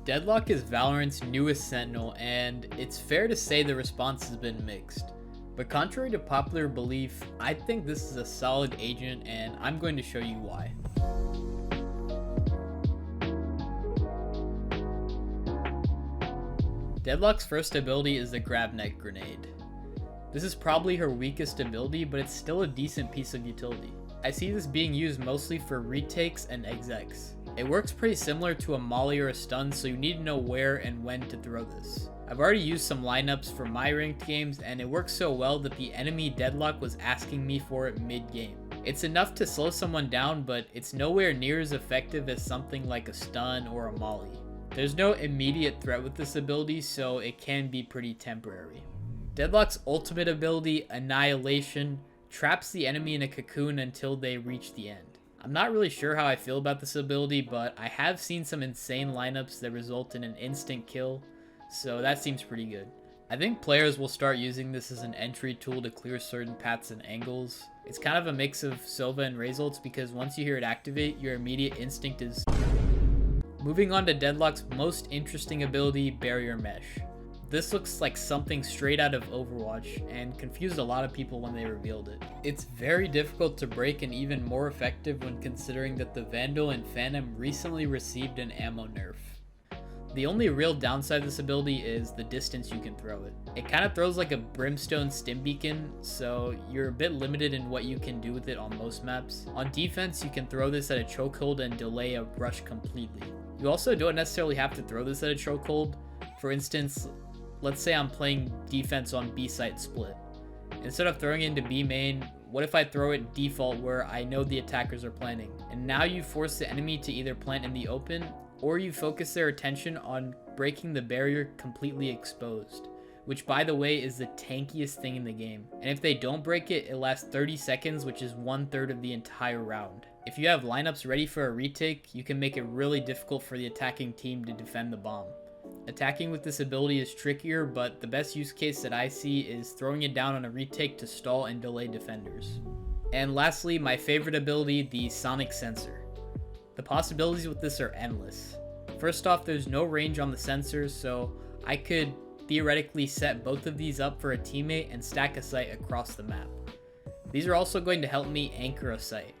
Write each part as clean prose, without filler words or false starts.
Deadlock is Valorant's newest sentinel, and it's fair to say the response has been mixed. But contrary to popular belief, I think this is a solid agent, and I'm going to show you why. Deadlock's first ability is the grab neck grenade. This is probably her weakest ability, but it's still a decent piece of utility. I see this being used mostly for retakes and execs. It works pretty similar to a molly or a stun, so you need to know where and when to throw this. I've already used some lineups for my ranked games, and it works so well that the enemy Deadlock was asking me for it mid-game. It's enough to slow someone down, but it's nowhere near as effective as something like a stun or a molly. There's no immediate threat with this ability, so it can be pretty temporary. Deadlock's ultimate ability, Annihilation, traps the enemy in a cocoon until they reach the end. I'm not really sure how I feel about this ability, but I have seen some insane lineups that result in an instant kill, so that seems pretty good. I think players will start using this as an entry tool to clear certain paths and angles. It's kind of a mix of Sova and results because once you hear it activate, your immediate instinct is... Moving on to Deadlock's most interesting ability, Barrier Mesh. This looks like something straight out of Overwatch and confused a lot of people when they revealed it. It's very difficult to break and even more effective when considering that the Vandal and Phantom recently received an ammo nerf. The only real downside of this ability is the distance you can throw it. It kind of throws like a brimstone stim beacon, so you're a bit limited in what you can do with it on most maps. On defense, you can throw this at a chokehold and delay a rush completely. You also don't necessarily have to throw this at a chokehold. For instance, let's say I'm playing defense on B site split. Instead of throwing it into B main, what if I throw it default where I know the attackers are planning? And now you force the enemy to either plant in the open, or you focus their attention on breaking the barrier completely exposed, which by the way is the tankiest thing in the game. And if they don't break it, it lasts 30 seconds, which is 1/3 of the entire round. If you have lineups ready for a retake, you can make it really difficult for the attacking team to defend the bomb. Attacking with this ability is trickier, but the best use case that I see is throwing it down on a retake to stall and delay defenders. And lastly, my favorite ability, the Sonic Sensor. The possibilities with this are endless. First off, there's no range on the sensors, so I could theoretically set both of these up for a teammate and stack a site across the map. These are also going to help me anchor a site.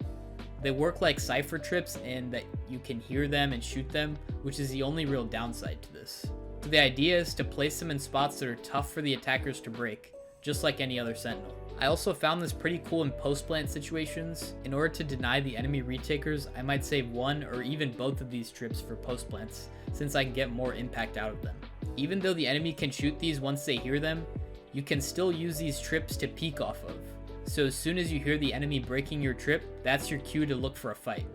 They work like cipher trips in that you can hear them and shoot them, which is the only real downside to this. So the idea is to place them in spots that are tough for the attackers to break, just like any other sentinel. I also found this pretty cool in post-plant situations. In order to deny the enemy retakers, I might save one or even both of these trips for post-plants, since I can get more impact out of them. Even though the enemy can shoot these once they hear them, you can still use these trips to peek off of. So as soon as you hear the enemy breaking your trip, that's your cue to look for a fight.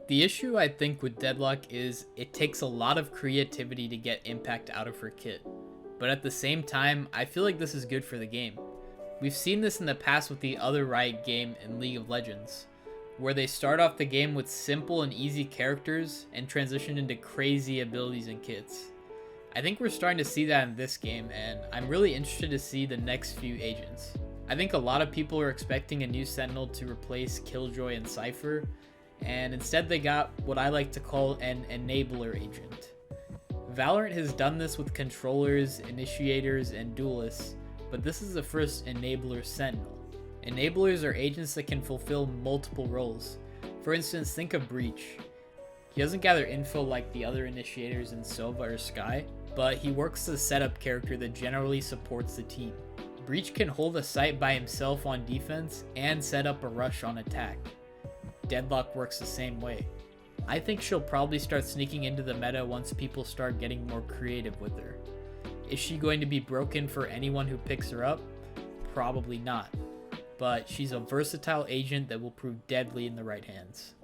The issue I think with Deadlock is it takes a lot of creativity to get impact out of her kit. But at the same time, I feel like this is good for the game. We've seen this in the past with the other Riot game in League of Legends, where they start off the game with simple and easy characters and transition into crazy abilities and kits. I think we're starting to see that in this game, and I'm really interested to see the next few agents. I think a lot of people are expecting a new Sentinel to replace Killjoy and Cypher, and instead they got what I like to call an enabler agent. Valorant has done this with controllers, initiators, and duelists, but this is the first enabler Sentinel. Enablers are agents that can fulfill multiple roles. For instance, think of Breach. He doesn't gather info like the other initiators in Sova or Skye, but he works as a setup character that generally supports the team. Breach can hold a site by himself on defense and set up a rush on attack. Deadlock works the same way. I think she'll probably start sneaking into the meta once people start getting more creative with her. Is she going to be broken for anyone who picks her up? Probably not. But she's a versatile agent that will prove deadly in the right hands.